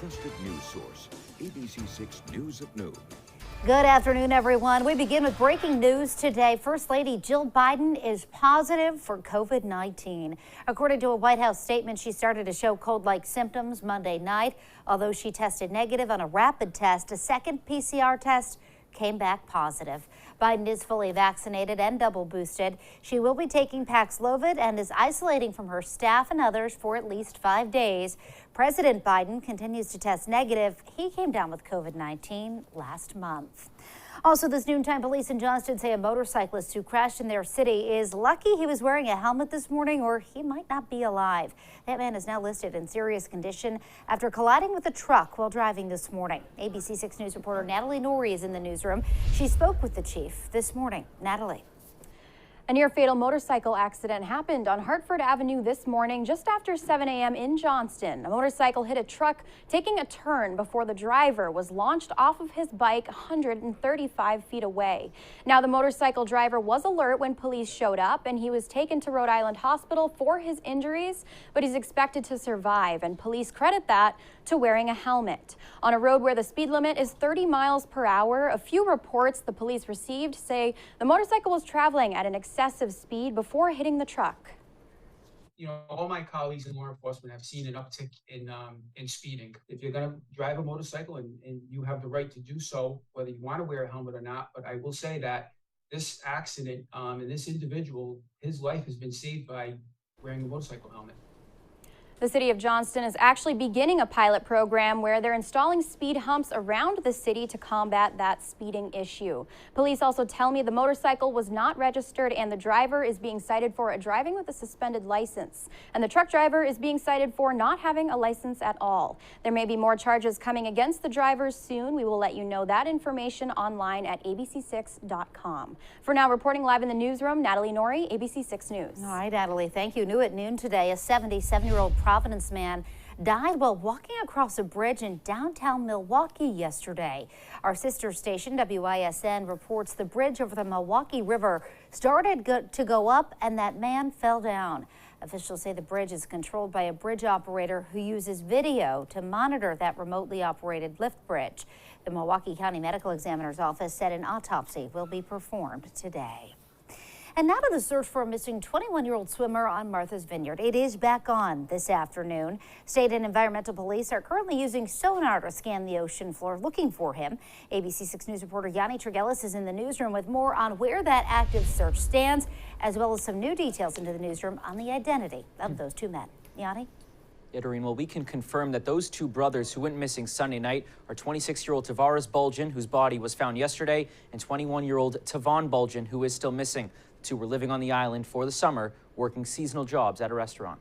trusted news source, ABC6 News at Noon. Good afternoon, everyone. We begin with breaking news today. First Lady Jill Biden is positive for COVID-19. According to a White House statement, she started to show cold-like symptoms Monday night. Although she tested negative on a rapid test, a second PCR test came back positive. Biden is fully vaccinated and double boosted. She will be taking Paxlovid and is isolating from her staff and others for at least 5 days. President Biden continues to test negative. He came down with COVID-19 last month. Also, this noontime, police in Johnston say a motorcyclist who crashed in their city is lucky he was wearing a helmet this morning, or he might not be alive. That man is now listed in serious condition after colliding with a truck while driving this morning. ABC6 News reporter Natalie Norrie is in the newsroom. She spoke with the chief this morning. Natalie. A near-fatal motorcycle accident happened on Hartford Avenue this morning just after 7 a.m. in Johnston. A motorcycle hit a truck taking a turn before the driver was launched off of his bike 135 feet away. Now, the motorcycle driver was alert when police showed up, and he was taken to Rhode Island Hospital for his injuries, but he's expected to survive, and police credit that to wearing a helmet. On a road where the speed limit is 30 miles per hour, a few reports the police received say the motorcycle was traveling at an excessive speed before hitting the truck. You know, all my colleagues in law enforcement have seen an uptick in speeding. If you're going to drive a motorcycle and you have the right to do so, whether you want to wear a helmet or not, but I will say that this accident and this individual, his life has been saved by wearing a motorcycle helmet. The city of Johnston is actually beginning a pilot program where they're installing speed humps around the city to combat that speeding issue. Police also tell me the motorcycle was not registered and the driver is being cited for driving with a suspended license. And the truck driver is being cited for not having a license at all. There may be more charges coming against the drivers soon. We will let you know that information online at abc6.com. For now, reporting live in the newsroom, Natalie Norrie, ABC6 News. All right, Natalie, thank you. New at noon today, a 77-year-old Providence Man died while walking across a bridge in downtown Milwaukee yesterday. Our sister station, WISN, reports the bridge over the Milwaukee River started to go up and that man fell down. Officials say the bridge is controlled by a bridge operator who uses video to monitor that remotely operated lift bridge. The Milwaukee County Medical Examiner's Office said an autopsy will be performed today. And now to the search for a missing 21-year-old swimmer on Martha's Vineyard. It is back on this afternoon. State and environmental police are currently using sonar to scan the ocean floor looking for him. ABC6 News reporter Yanni Tregellis is in the newsroom with more on where that active search stands, as well as some new details into the newsroom on the identity of those two men. Yanni? Yeah, Doreen, well, we can confirm that those two brothers who went missing Sunday night are 26-year-old Tavares Bulgin, whose body was found yesterday, and 21-year-old Tavon Bulgin, who is still missing. The two were living on the island for the summer, working seasonal jobs at a restaurant.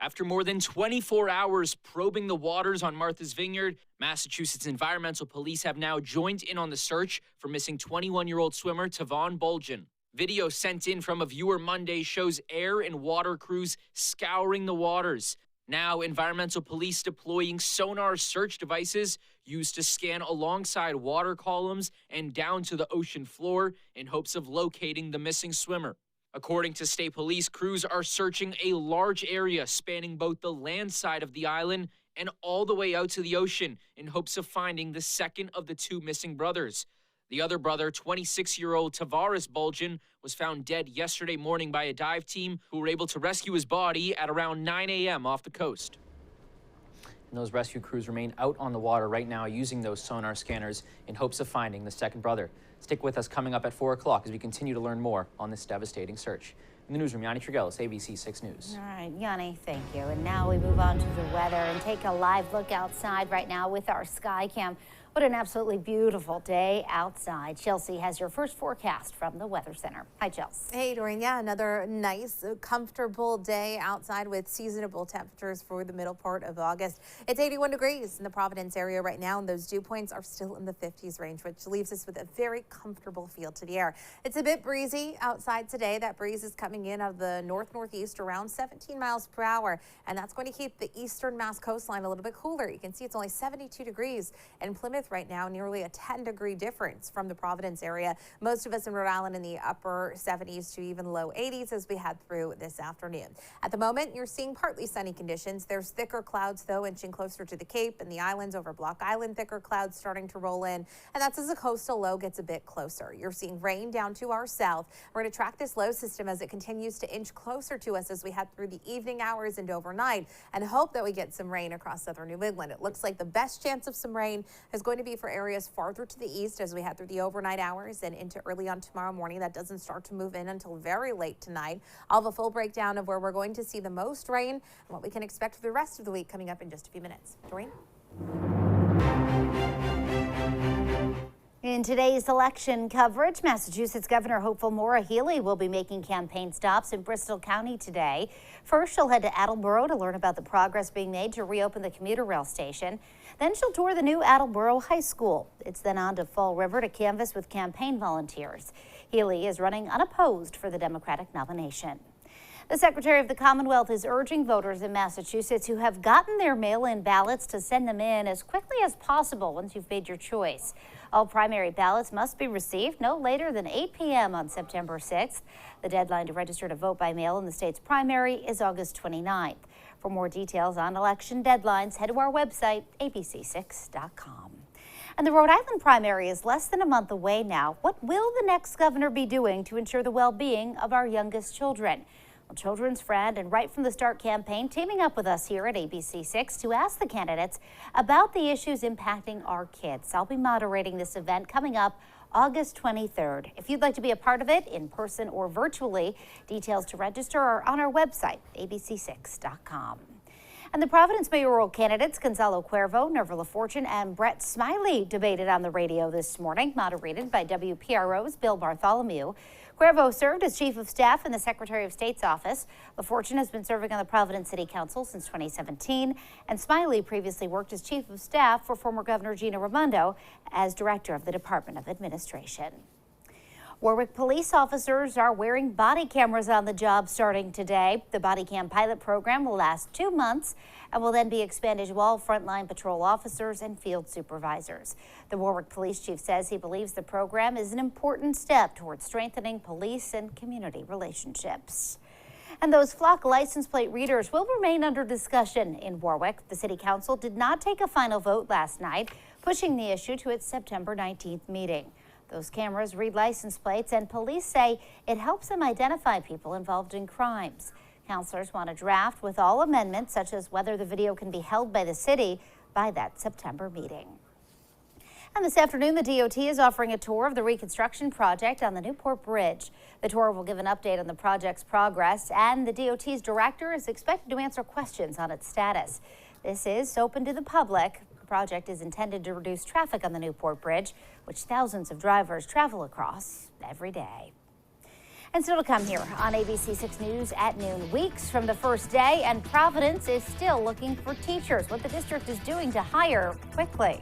After more than 24 hours probing the waters on Martha's Vineyard, Massachusetts environmental police have now joined in on the search for missing 21-year-old swimmer Tavon Bulgin. Video sent in from a viewer Monday shows air and water crews scouring the waters. Now, environmental police deploying sonar search devices used to scan alongside water columns and down to the ocean floor in hopes of locating the missing swimmer. According to state police, crews are searching a large area spanning both the land side of the island and all the way out to the ocean in hopes of finding the second of the two missing brothers. The other brother, 26-year-old Tavares Bulgin, was found dead yesterday morning by a dive team who were able to rescue his body at around 9 a.m. off the coast. And those rescue crews remain out on the water right now using those sonar scanners in hopes of finding the second brother. Stick with us coming up at 4 o'clock as we continue to learn more on this devastating search. In the newsroom, Yanni Tregellis, ABC6 News. All right, Yanni, thank you. And now we move on to the weather and take a live look outside right now with our sky cam. What an absolutely beautiful day outside. Chelsea has your first forecast from the Weather Center. Hi, Chelsea. Hey, Doreen. Yeah, another nice, comfortable day outside with seasonable temperatures for the middle part of August. It's 81 degrees in the Providence area right now, and those dew points are still in the 50s range, which leaves us with a very comfortable feel to the air. It's a bit breezy outside today. That breeze is coming in out of the north-northeast around 17 miles per hour, and that's going to keep the eastern Mass coastline a little bit cooler. You can see it's only 72 degrees in Plymouth, north right now, nearly a 10-degree difference from the Providence area. Most of us in Rhode Island in the upper 70s to even low 80s as we head through this afternoon. At the moment, you're seeing partly sunny conditions. There's thicker clouds, though, inching closer to the Cape and the islands. Over Block Island, thicker clouds starting to roll in, and that's as the coastal low gets a bit closer. You're seeing rain down to our south. We're going to track this low system as it continues to inch closer to us as we head through the evening hours and overnight, and hope that we get some rain across southern New England. It looks like the best chance of some rain is going to be for areas farther to the east as we head through the overnight hours and into early on tomorrow morning. That doesn't start to move in until very late tonight. I'll have a full breakdown of where we're going to see the most rain and what we can expect for the rest of the week coming up in just a few minutes. Doreen? In today's election coverage, Massachusetts Governor Hopeful Maura Healey will be making campaign stops in Bristol County today. First, she'll head to Attleboro to learn about the progress being made to reopen the commuter rail station. Then she'll tour the new Attleboro High School. It's then on to Fall River to canvass with campaign volunteers. Healey is running unopposed for the Democratic nomination. The Secretary of the Commonwealth is urging voters in Massachusetts who have gotten their mail-in ballots to send them in as quickly as possible once you've made your choice. All primary ballots must be received no later than 8 p.m. on September 6th. The deadline to register to vote by mail in the state's primary is August 29th. For more details on election deadlines, head to our website, abc6.com. And the Rhode Island primary is less than a month away now. What will the next governor be doing to ensure the well-being of our youngest children? Well, Children's Friend and Right from the Start campaign teaming up with us here at ABC6 to ask the candidates about the issues impacting our kids. I'll be moderating this event coming up August 23rd. If you'd like to be a part of it in person or virtually, details to register are on our website, abc6.com. And the Providence mayoral candidates Gonzalo Cuervo, Nerva LaFortune, and Brett Smiley debated on the radio this morning, moderated by WPRO's Bill Bartholomew. Cuervo served as chief of staff in the Secretary of State's office. LaFortune has been serving on the Providence City Council since 2017, and Smiley previously worked as chief of staff for former Governor Gina Raimondo as director of the Department of Administration. Warwick police officers are wearing body cameras on the job starting today. The body cam pilot program will last 2 months and will then be expanded to all frontline patrol officers and field supervisors. The Warwick police chief says he believes the program is an important step towards strengthening police and community relationships. And those flock license plate readers will remain under discussion in Warwick. The city council did not take a final vote last night, pushing the issue to its September 19th meeting. Those cameras read license plates, and police say it helps them identify people involved in crimes. Councilors want a draft with all amendments, such as whether the video can be held by the city by that September meeting. And this afternoon, the DOT is offering a tour of the Reconstruction project on the Newport Bridge. The tour will give an update on the project's progress, and the DOT's director is expected to answer questions on its status. This is open to the public. The project is intended to reduce traffic on the Newport Bridge, which thousands of drivers travel across every day. And still to come here on ABC6 News at noon. Weeks from the first day, and Providence is still looking for teachers. What the district is doing to hire quickly.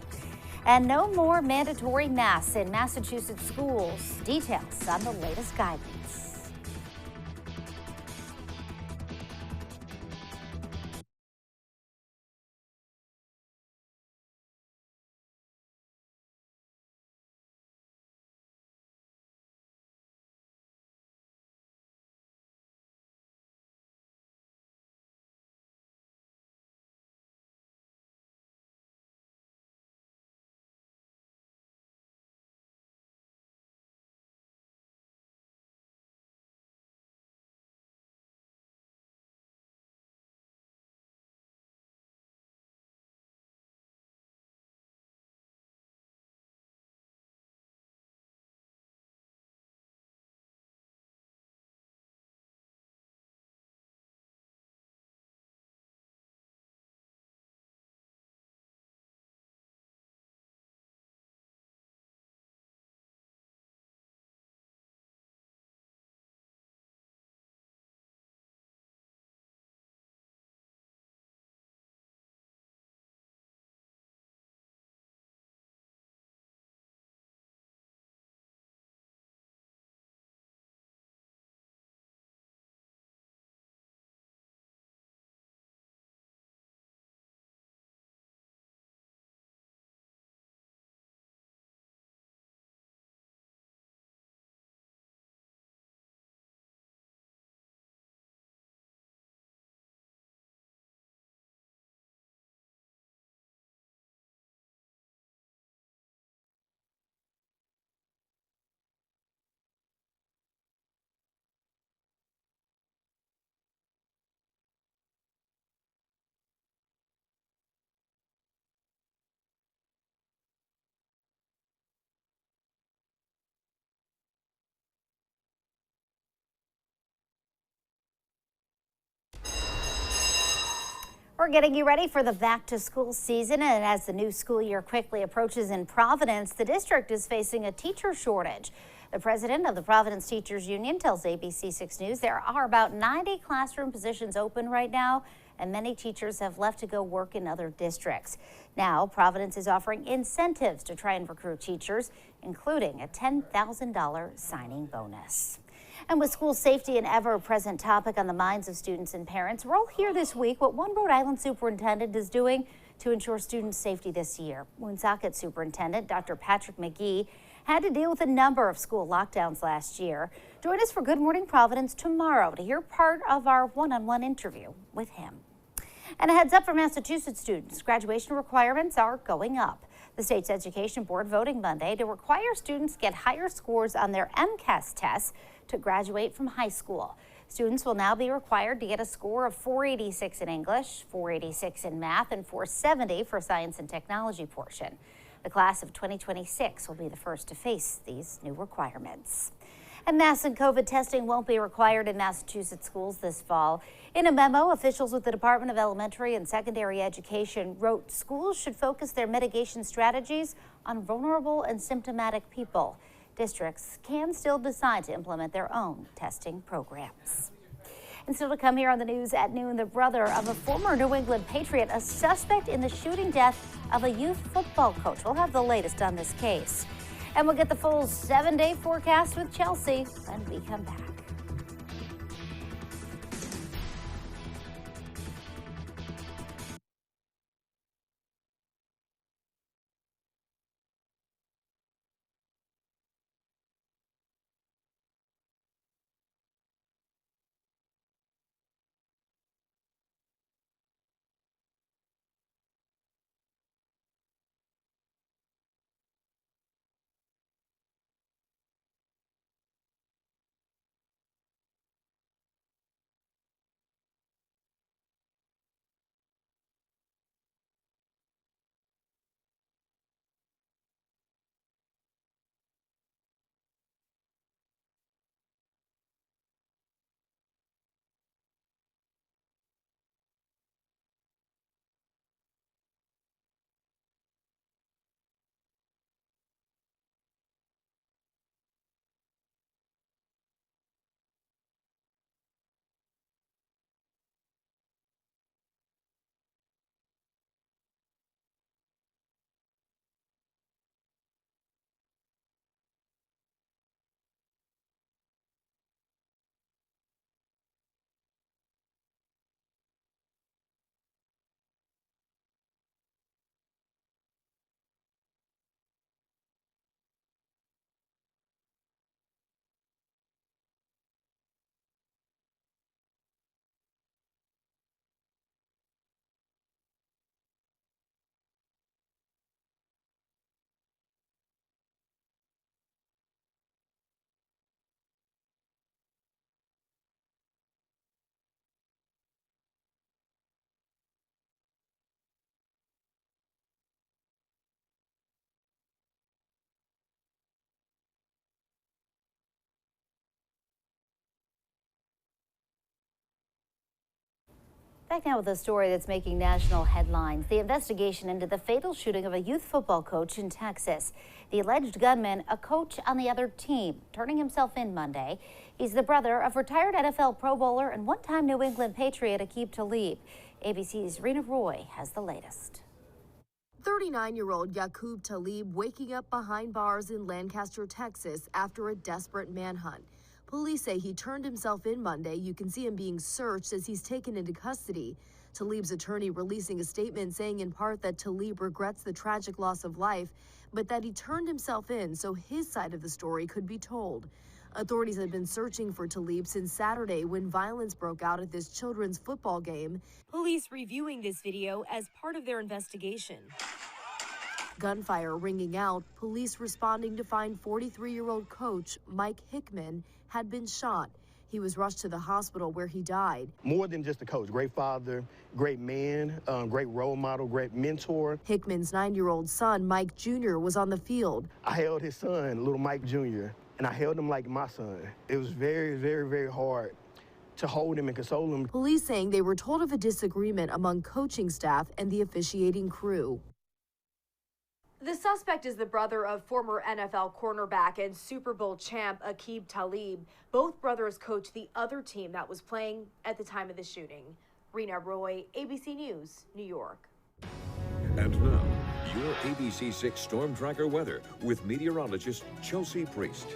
And no more mandatory masks in Massachusetts schools. Details on the latest guidance. We're getting you ready for the back-to-school season, and as the new school year quickly approaches in Providence, the district is facing a teacher shortage. The president of the Providence Teachers Union tells ABC6 News there are about 90 classroom positions open right now, and many teachers have left to go work in other districts. Now, Providence is offering incentives to try and recruit teachers, including a $10,000 signing bonus. And with school safety an ever-present topic on the minds of students and parents, we're all here this week what one Rhode Island superintendent is doing to ensure student safety this year. Woonsocket Superintendent Dr. Patrick McGee had to deal with a number of school lockdowns last year. Join us for Good Morning Providence tomorrow to hear part of our one-on-one interview with him. And a heads up for Massachusetts students, graduation requirements are going up. The state's education board voting Monday to require students get higher scores on their MCAS tests to graduate from high school. Students will now be required to get a score of 486 in English, 486 in math, and 470 for science and technology portion. The class of 2026 will be the first to face these new requirements. And mask and COVID testing won't be required in Massachusetts schools this fall. In a memo, officials with the Department of Elementary and Secondary Education wrote schools should focus their mitigation strategies on vulnerable and symptomatic people. Districts can still decide to implement their own testing programs. And still to come here on the news at noon, the brother of a former New England Patriot, a suspect in the shooting death of a youth football coach. We'll have the latest on this case. And we'll get the full 7-day forecast with Chelsea when we come back. Back now with a story that's making national headlines. The investigation into the fatal shooting of a youth football coach in Texas. The alleged gunman, a coach on the other team, turning himself in Monday. He's the brother of retired NFL Pro Bowler and one-time New England Patriot Aqib Talib. ABC's Rena Roy has the latest. 39-year-old Aqib Talib waking up behind bars in Lancaster, Texas after a desperate manhunt. Police say he turned himself in Monday. You can see him being searched as he's taken into custody. Talib's attorney releasing a statement saying in part that Talib regrets the tragic loss of life, but that he turned himself in so his side of the story could be told. Authorities have been searching for Talib since Saturday when violence broke out at this children's football game. Police reviewing this video as part of their investigation. Gunfire ringing out, police responding to find 43-year-old coach Mike Hickman had been shot. He was rushed to the hospital where he died. More than just a coach, great father, great man, great role model, great mentor. Hickman's 9-year-old son, Mike Jr., was on the field. I held his son, little Mike Jr., and I held him like my son. It was very, very, very hard to hold him and console him. Police saying they were told of a disagreement among coaching staff and the officiating crew. The suspect is the brother of former NFL cornerback and Super Bowl champ Aqib Talib. Both brothers coached the other team that was playing at the time of the shooting. Rena Roy, ABC News, New York. And now, your ABC6 Storm Tracker weather with meteorologist Chelsea Priest.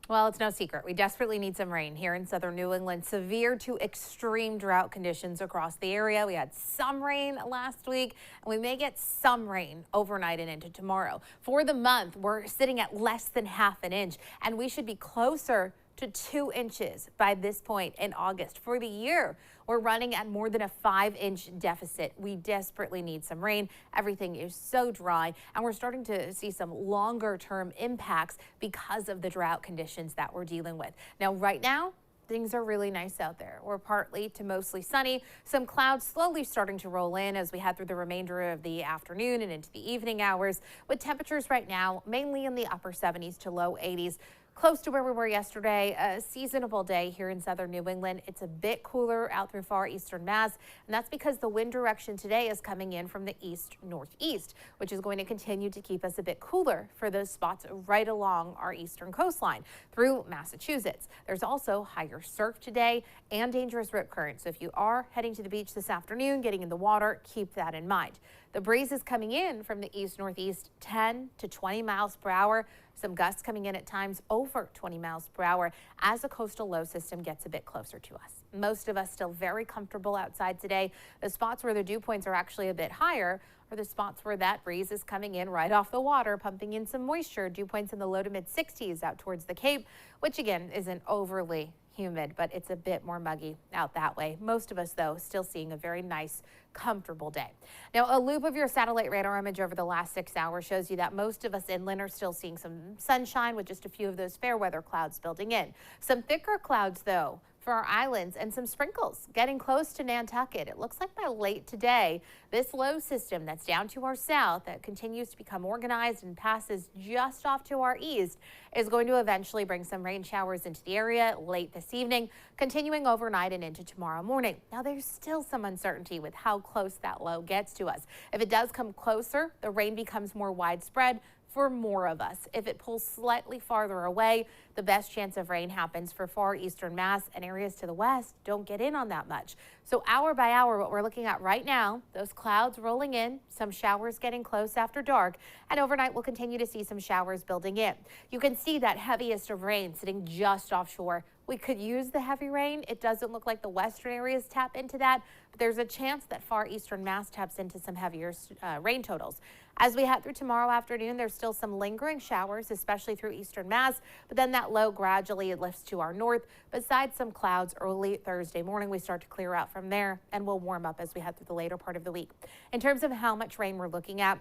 Well, it's no secret. We desperately need some rain here in southern New England. Severe to extreme drought conditions across the area. We had some rain last week, and we may get some rain overnight and into tomorrow. For the month, we're sitting at less than half an inch, and we should be closer to 2 inches by this point in August. For the year, we're running at more than a 5-inch deficit. We desperately need some rain. Everything is so dry, and we're starting to see some longer-term impacts because of the drought conditions that we're dealing with. Now, right now, things are really nice out there. We're partly to mostly sunny. Some clouds slowly starting to roll in as we head through the remainder of the afternoon and into the evening hours, with temperatures right now mainly in the upper 70s to low 80s. Close to where we were yesterday, a seasonable day here in southern New England. It's a bit cooler out through far eastern Mass, and that's because the wind direction today is coming in from the east-northeast, which is going to continue to keep us a bit cooler for those spots right along our eastern coastline through Massachusetts. There's also higher surf today and dangerous rip currents. So if you are heading to the beach this afternoon, getting in the water, keep that in mind. The breeze is coming in from the east-northeast, 10 to 20 miles per hour. Some gusts coming in at times over 20 miles per hour as a coastal low system gets a bit closer to us. Most of us still very comfortable outside today. The spots where the dew points are actually a bit higher are the spots where that breeze is coming in right off the water, pumping in some moisture. Dew points in the low to mid 60s out towards the Cape, which again isn't overly humid, but it's a bit more muggy out that way. Most of us, though, still seeing a very nice, comfortable day. Now, a loop of your satellite radar image over the last 6 hours shows you that most of us inland are still seeing some sunshine with just a few of those fair weather clouds building in. Some thicker clouds, though, for our islands and some sprinkles getting close to Nantucket. It looks like by late today, this low system that's down to our south that continues to become organized and passes just off to our east is going to eventually bring some rain showers into the area late this evening, continuing overnight and into tomorrow morning. Now, there's still some uncertainty with how close that low gets to us. If it does come closer, the rain becomes more widespread for more of us. If it pulls slightly farther away, the best chance of rain happens for far eastern Mass, and areas to the west don't get in on that much. So hour by hour, what we're looking at right now, those clouds rolling in, some showers getting close after dark, and overnight we'll continue to see some showers building in. You can see that heaviest of rain sitting just offshore. We could use the heavy rain. It doesn't look like the western areas tap into that, but there's a chance that far eastern Mass taps into some heavier rain totals. As we head through tomorrow afternoon, there's still some lingering showers, especially through eastern Mass, but then that low gradually lifts to our north. Besides some clouds early Thursday morning, we start to clear out from there, and we'll warm up as we head through the later part of the week. In terms of how much rain we're looking at,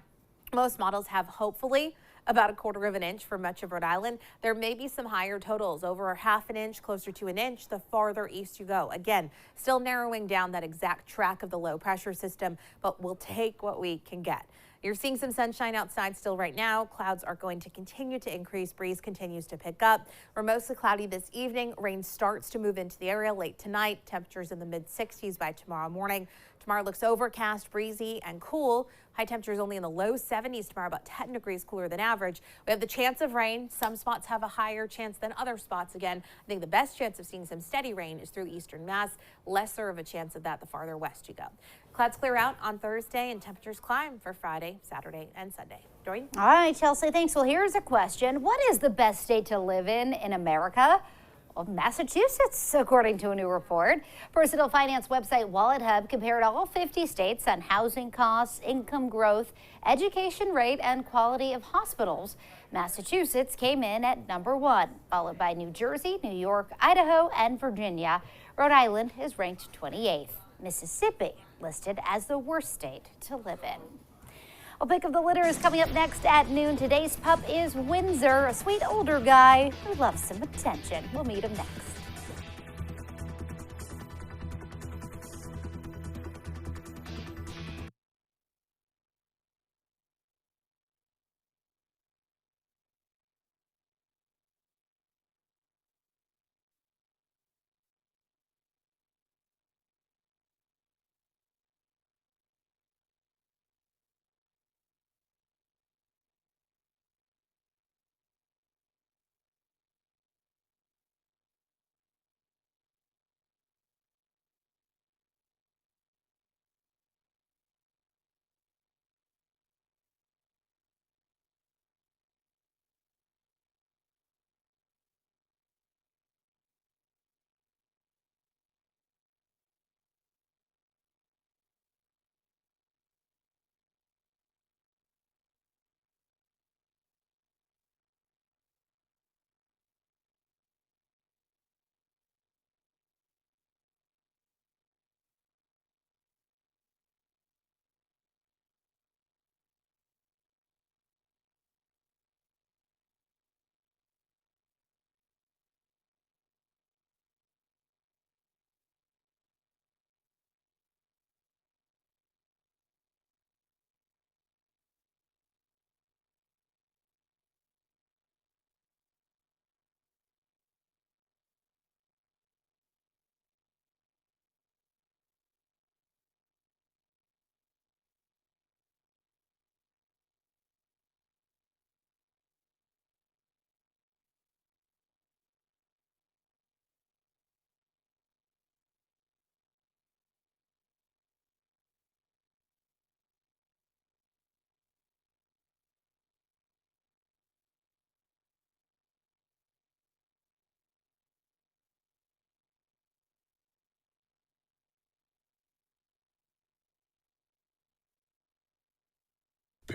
most models have hopefully about 1/4 of an inch for much of Rhode Island. There may be some higher totals, over 1/2 an inch, closer to an inch, the farther east you go. Again, still narrowing down that exact track of the low pressure system, but we'll take what we can get. You're seeing some sunshine outside still right now. Clouds are going to continue to increase. Breeze continues to pick up. We're mostly cloudy this evening. Rain starts to move into the area late tonight. Temperatures in the mid 60s by tomorrow morning. Tomorrow looks overcast, breezy, and cool. High temperatures only in the low 70s tomorrow, about 10 degrees cooler than average. We have the chance of rain. Some spots have a higher chance than other spots. Again, I think the best chance of seeing some steady rain is through eastern Mass. Lesser of a chance of that the farther west you go. Clouds clear out on Thursday and temperatures climb for Friday, Saturday, and Sunday. Doreen? All right, Chelsea, thanks. Well, here's a question. What is the best state to live in America? Well, Massachusetts, according to a new report. Personal finance website Wallet Hub compared all 50 states on housing costs, income growth, education rate, and quality of hospitals. Massachusetts came in at #1, followed by New Jersey, New York, Idaho, and Virginia. Rhode Island is ranked 28th. Mississippi listed as the worst state to live in. A pick of the litter is coming up next at noon. Today's pup is Windsor, a sweet older guy who loves some attention. We'll meet him next.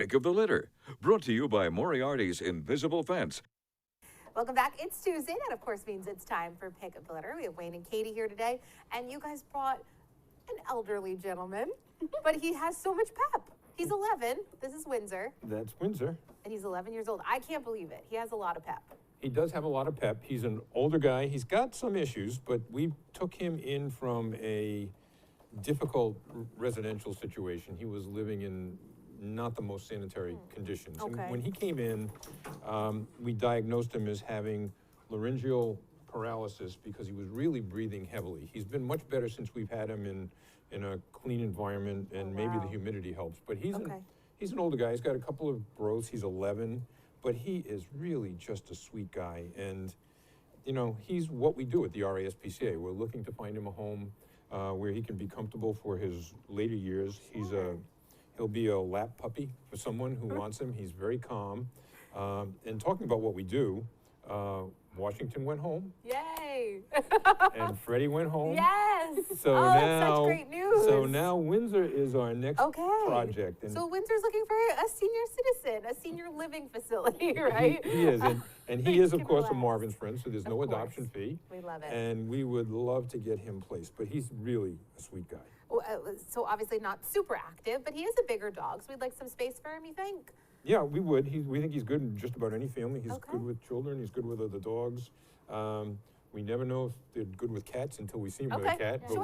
Pick of the Litter. Brought to you by Moriarty's Invisible Fence. Welcome back. It's Tuesday. That, of course, means it's time for Pick of the Litter. We have Wayne and Katie here today, and you guys brought an elderly gentleman, but he has so much pep. He's 11. This is Windsor. That's Windsor. And he's 11 years old. I can't believe it. He has a lot of pep. He does have a lot of pep. He's an older guy. He's got some issues, but we took him in from a difficult residential situation. He was living in not the most sanitary conditions. Okay. And when he came in, we diagnosed him as having laryngeal paralysis because he was really breathing heavily. He's been much better since we've had him in a clean environment, and maybe the humidity helps. But he's an older guy. He's got a couple of growths. He's 11, but he is really just a sweet guy. And, you know, he's what we do at the RASPCA. We're looking to find him a home where he can be comfortable for his later years. He'll be a lap puppy for someone who wants him. He's very calm. And talking about what we do, Washington went home. Yay! And Freddie went home. Yes! So now, that's such great news. So now Windsor is our next project. And so Windsor's looking for a senior citizen, a senior living facility, right? He is, and he is, of course, a Marvin's friend, so there's no adoption fee. We love it. And we would love to get him placed, but he's really a sweet guy. So obviously not super active, but he is a bigger dog, so we'd like some space for him, you think? Yeah, we would. We think he's good in just about any family. He's good with children. He's good with other dogs. We never know if they're good with cats until we see him with a cat, but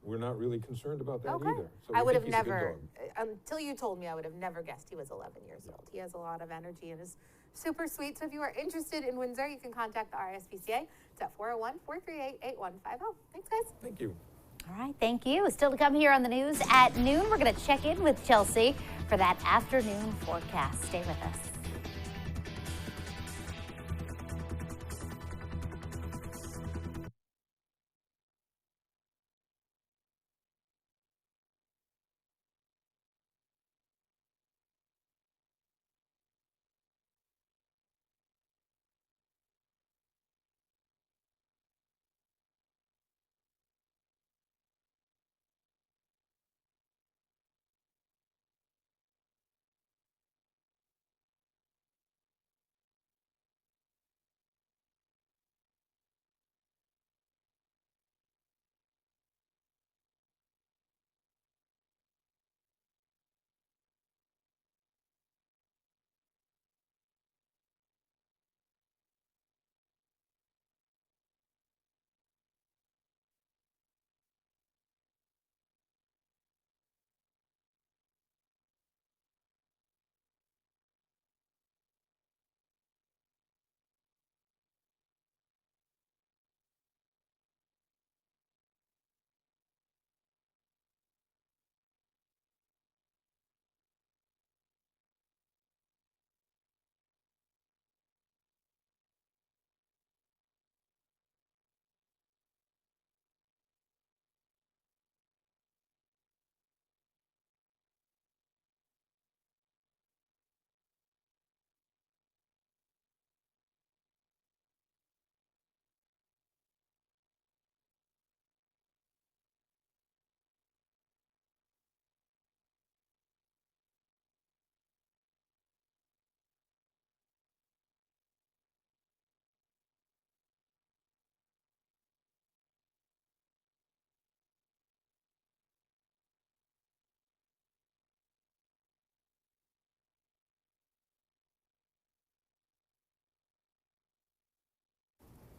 we're not really concerned about that either. So I would have never, until you told me, I would have never guessed he was 11 years old. He has a lot of energy and is super sweet. So if you are interested in Windsor, you can contact the RSPCA. It's at 401-438-8150. Thanks, guys. Thank you. All right, thank you. Still to come here on the news at noon, we're going to check in with Chelsea for that afternoon forecast. Stay with us.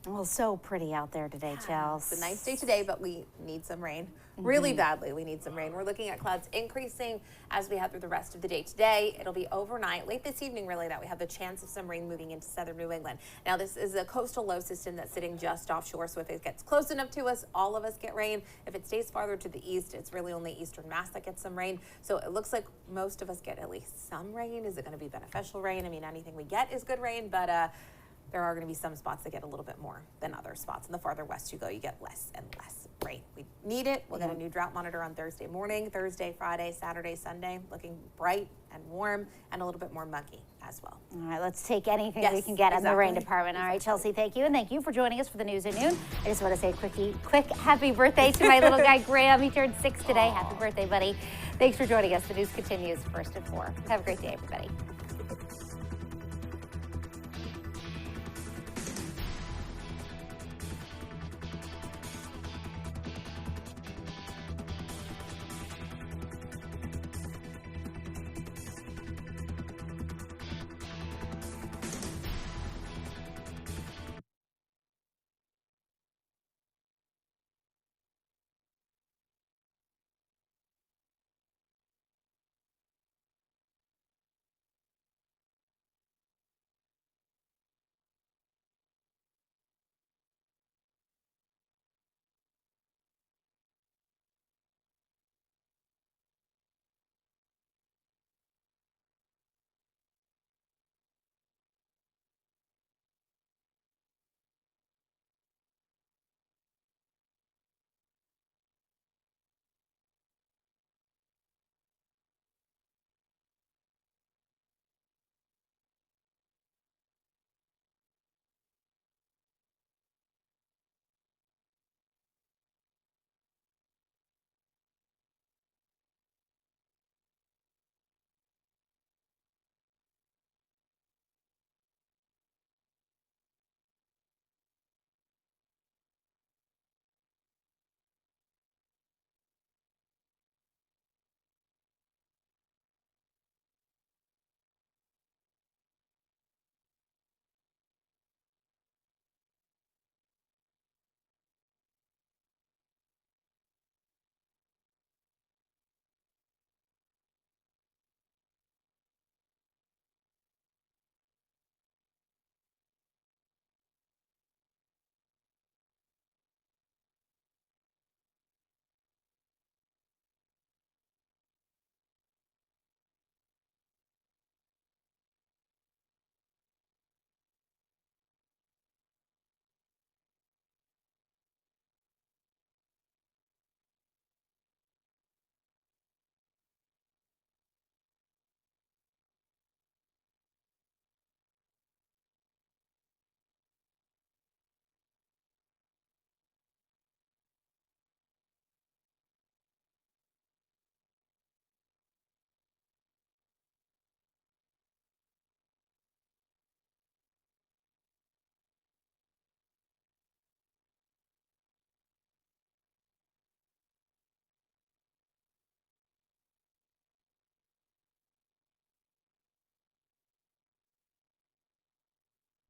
Well, so pretty out there today, Chels. It's a nice day today, but we need some rain. Really badly, we need some rain. We're looking at clouds increasing as we head through the rest of the day today. It'll be overnight, late this evening really, that we have the chance of some rain moving into southern New England. Now, this is a coastal low system that's sitting just offshore, so if it gets close enough to us, all of us get rain. If it stays farther to the east, it's really only eastern Mass that gets some rain. So it looks like most of us get at least some rain. Is it going to be beneficial rain? I mean, anything we get is good rain, but there are going to be some spots that get a little bit more than other spots. And the farther west you go, you get less and less rain. We need it. We'll get a new drought monitor on Thursday morning, Thursday, Friday, Saturday, Sunday, looking bright and warm and a little bit more muggy as well. All right, let's take anything we can get in the rain department. All right, Chelsea, thank you. And thank you for joining us for the news at noon. I just want to say a quick happy birthday to my little guy, Graham. He turned 6 today. Happy birthday, buddy. Thanks for joining us. The news continues first at 4. Have a great day, everybody.